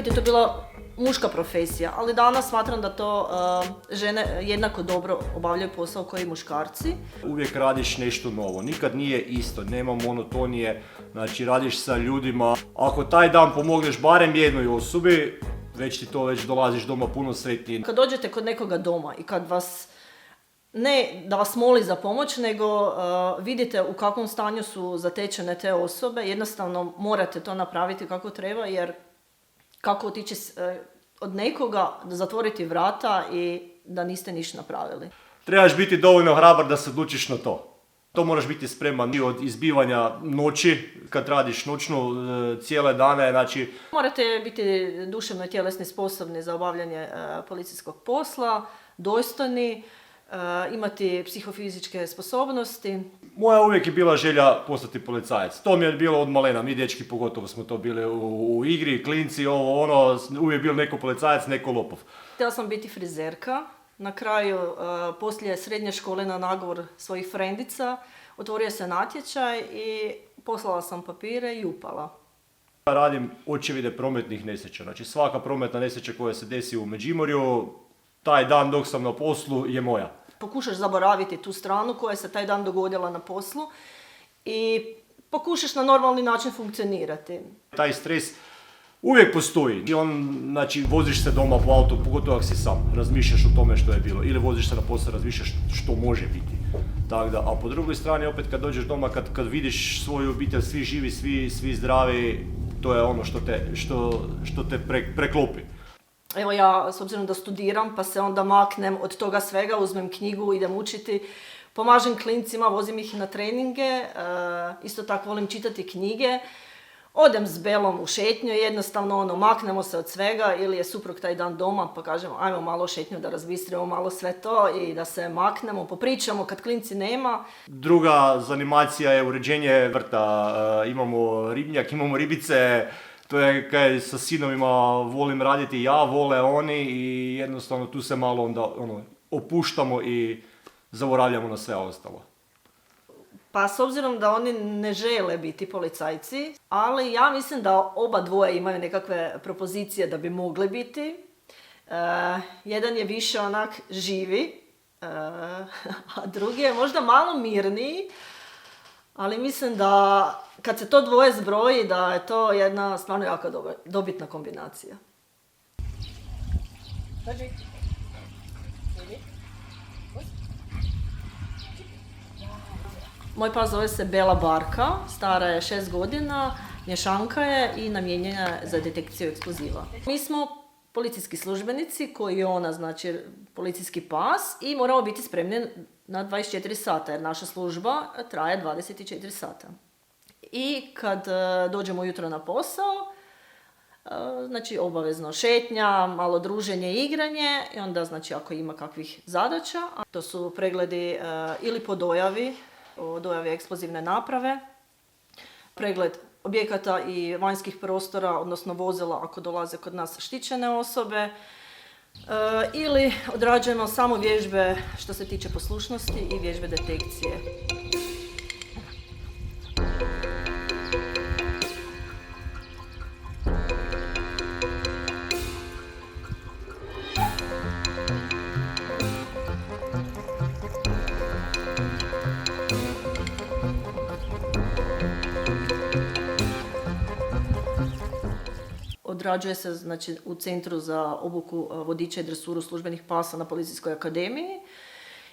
nekad je to bila muška profesija, ali danas smatram da to žene jednako dobro obavljaju posao koji i muškarci. Uvijek radiš nešto novo, nikad nije isto, nema monotonije, znači radiš sa ljudima. Ako taj dan pomogneš barem jednoj osobi, već dolaziš doma puno sretniji. Kad dođete kod nekoga doma i kad vas, ne da vas moli za pomoć, nego vidite u kakvom stanju su zatečene te osobe, jednostavno morate to napraviti kako treba, jer kako otići od nekoga, zatvoriti vrata i da niste ništa napravili. Trebaš biti dovoljno hrabar da se odlučiš na to. To moraš biti spreman i od izbivanja noći, kad radiš noćnu cijele dane, znači... Morate biti duševno i tjelesni sposobni za obavljanje policijskog posla, dostojni, imati psihofizičke sposobnosti. Moja uvijek je bila želja postati policajac. To mi je bilo od malena, mi dečki pogotovo smo to bili u igri, klinci, uvijek bilo neko policajac, neko lopov. Htjela sam biti frizerka. Na kraju, poslije srednje škole na nagovor svojih frendica, otvorio se natječaj i poslala sam papire i upala. Radim očevide prometnih nesreća. Znači svaka prometna nesreća koja se desi u Međimurju, taj dan dok sam na poslu je moja. Pokušaš zaboraviti tu stranu koja se taj dan dogodila na poslu i pokušaš na normalni način funkcionirati. Taj stres uvijek postoji. I znači, voziš se doma po autu, pogotovo ako si sam, razmišljaš o tome što je bilo. Ili voziš se na posao, razmišljaš što može biti. Tako da, a po drugoj strani, opet kad dođeš doma, kad vidiš svoju obitelj, svi živi, svi zdravi, to je ono što te preklopi. Evo ja, s obzirom da studiram, pa se onda maknem od toga svega, uzmem knjigu, idem učiti, pomažem klincima, vozim ih na treninge, isto tako volim čitati knjige. Odem s Belom u šetnju, jednostavno maknemo se od svega, ili je suprug taj dan doma pa kažemo ajmo malo šetnju da razbistrimo malo sve to i da se maknemo, popričamo kad klinci nema. Druga zanimacija je uređenje vrta, imamo ribnjak, imamo ribice, to je kaj sa sinovima volim raditi ja, vole oni i jednostavno tu se malo onda opuštamo i zaboravljamo na sve ostalo. Pa s obzirom da oni ne žele biti policajci, ali ja mislim da oba dvoje imaju nekakve propozicije da bi mogli biti. Jedan je više onak živi, a drugi je možda malo mirniji, ali mislim da kad se to dvoje zbroji da je to jedna stvarno jako dobitna kombinacija. Moj pas zove se Bela Barka, stara je 6 godina, mješanka je i namijenjena je za detekciju eksploziva. Mi smo policijski službenici koji je ona, znači policijski pas i moramo biti spremni na 24 sata jer naša služba traje 24 sata. I kad dođemo ujutro na posao, znači obavezno šetnja, malo druženje i igranje i onda znači ako ima kakvih zadaća, to su pregledi ili po dojavi, o dojavi eksplozivne naprave, pregled objekata i vanjskih prostora, odnosno vozila ako dolaze kod nas štićene osobe, ili odrađujemo samo vježbe što se tiče poslušnosti i vježbe detekcije. Odrađuje se znači, u Centru za obuku vodiča i dresuru službenih pasa na Policijskoj akademiji.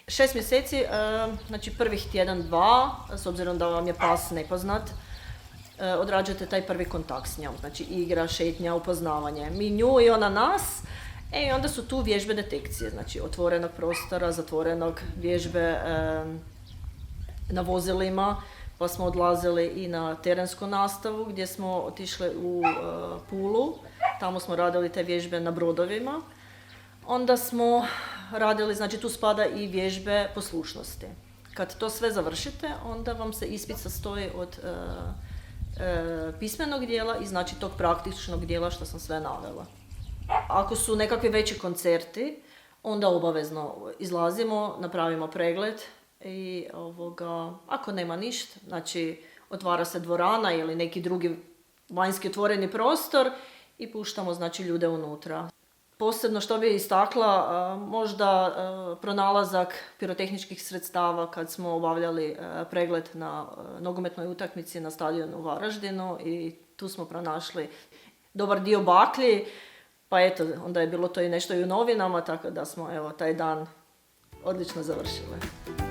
6 mjeseci, znači prvih tjedan, 2, s obzirom da vam je pas nepoznat, odrađujete taj prvi kontakt s njom. Znači igra, šetnja, upoznavanje. Mi nju i ona nas. I onda su tu vježbe detekcije, znači otvorenog prostora, zatvorenog, vježbe na vozilima. Pa smo odlazili i na terensku nastavu gdje smo otišli u Pulu. Tamo smo radili te vježbe na brodovima. Onda smo radili, znači tu spada i vježbe poslušnosti. Kad to sve završite, onda vam se ispit sastoji od pismenog dijela i znači tog praktičnog dijela što sam sve navela. Ako su nekakvi veći koncerti, onda obavezno izlazimo, napravimo pregled. I ako nema ništa, znači otvara se dvorana ili neki drugi vanjski otvoreni prostor i puštamo znači ljude unutra. Posebno što bi istakla, možda pronalazak pirotehničkih sredstava kad smo obavljali pregled na nogometnoj utakmici na stadionu u Varaždinu i tu smo pronašli dobar dio baklji, pa eto, onda je bilo to i nešto i u novinama, tako da smo evo taj dan odlično završili.